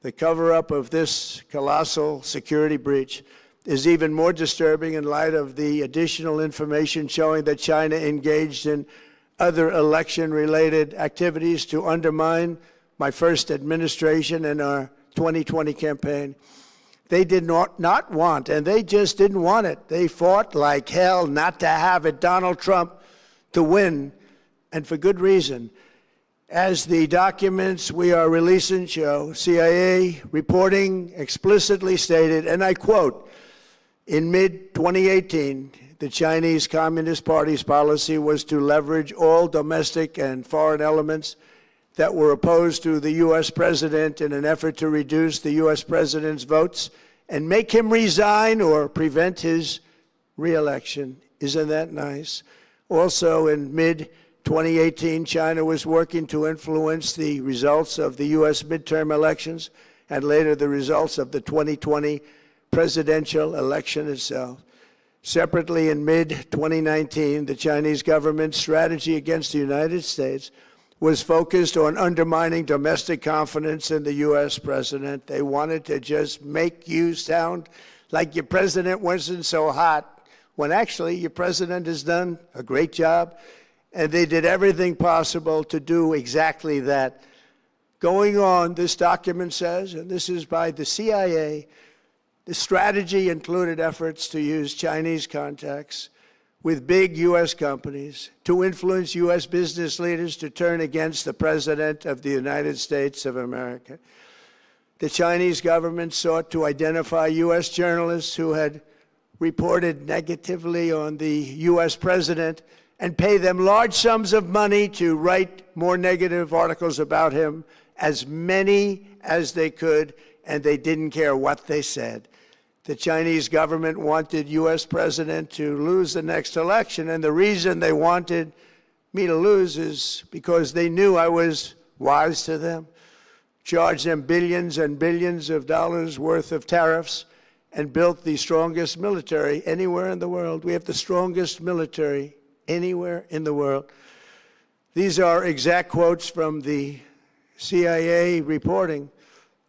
The cover-up of this colossal security breach is even more disturbing in light of the additional information showing that China engaged in other election-related activities to undermine my first administration and our 2020 campaign. They did not want, and they just didn't want it. They fought like hell not to have it, Donald Trump, to win, and for good reason. As the documents we are releasing show, CIA reporting explicitly stated, and I quote, in mid-2018, the Chinese Communist Party's policy was to leverage all domestic and foreign elements that were opposed to the U.S. president in an effort to reduce the U.S. president's votes and make him resign or prevent his re-election. Isn't that nice? Also, in mid-2018, China was working to influence the results of the U.S. midterm elections and later the results of the 2020 presidential election itself. Separately, in mid-2019, the Chinese government's strategy against the United States was focused on undermining domestic confidence in the U.S. president. They wanted to just make you sound like your president wasn't so hot, when actually your president has done a great job, and they did everything possible to do exactly that. Going on, this document says, and this is by the CIA, the strategy included efforts to use Chinese contacts with big U.S. companies to influence U.S. business leaders to turn against the President of the United States of America. The Chinese government sought to identify U.S. journalists who had reported negatively on the U.S. president and pay them large sums of money to write more negative articles about him, as many as they could, and they didn't care what they said. The Chinese government wanted U.S. president to lose the next election, and the reason they wanted me to lose is because they knew I was wise to them, charged them billions and billions of dollars worth of tariffs, and built the strongest military anywhere in the world. We have the strongest military anywhere in the world. These are exact quotes from the CIA reporting.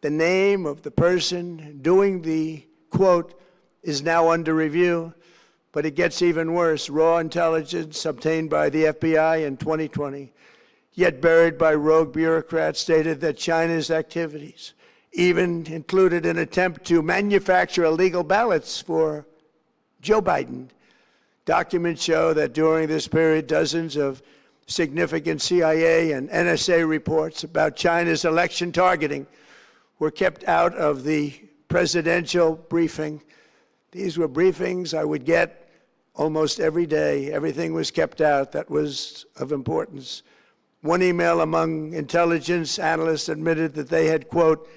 The name of the person doing the quote is now under review, but it gets even worse. Raw intelligence obtained by the FBI in 2020, yet buried by rogue bureaucrats, stated that China's activities even included an attempt to manufacture illegal ballots for Joe Biden. Documents show that during this period, dozens of significant CIA and NSA reports about China's election targeting were kept out of the presidential briefing. These were briefings I would get almost every day. Everything was kept out that was of importance. One email among intelligence analysts admitted that they had, quote,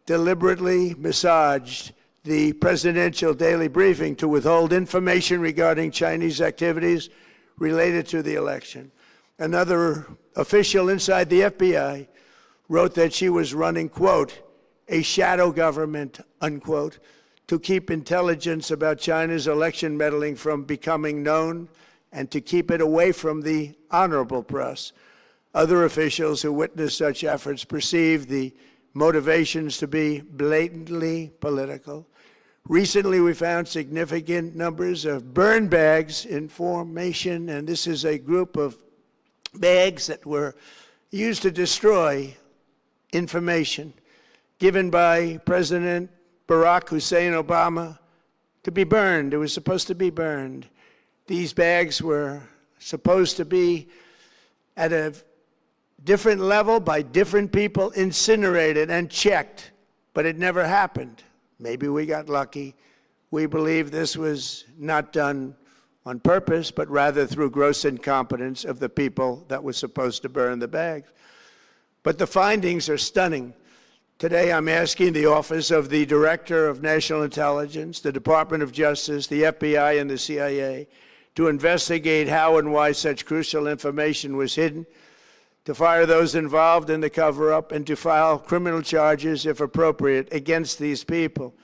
deliberately massaged the presidential daily briefing to withhold information regarding Chinese activities related to the election. Another official inside the FBI wrote that she was running, quote, a shadow government, unquote, to keep intelligence about China's election meddling from becoming known and to keep it away from the honorable press. Other officials who witnessed such efforts perceived the motivations to be blatantly political. Recently, we found significant numbers of burn bags in formation, and this is a group of bags that were used to destroy information given by President Barack Hussein Obama to be burned. It was supposed to be burned. These bags were supposed to be at a different level by different people, incinerated and checked, but it never happened. Maybe we got lucky. We believe this was not done on purpose, but rather through gross incompetence of the people that were supposed to burn the bags. But the findings are stunning. Today, I'm asking the Office of the Director of National Intelligence, the Department of Justice, the FBI, and the CIA to investigate how and why such crucial information was hidden, to fire those involved in the cover-up, and to file criminal charges, if appropriate, against these people.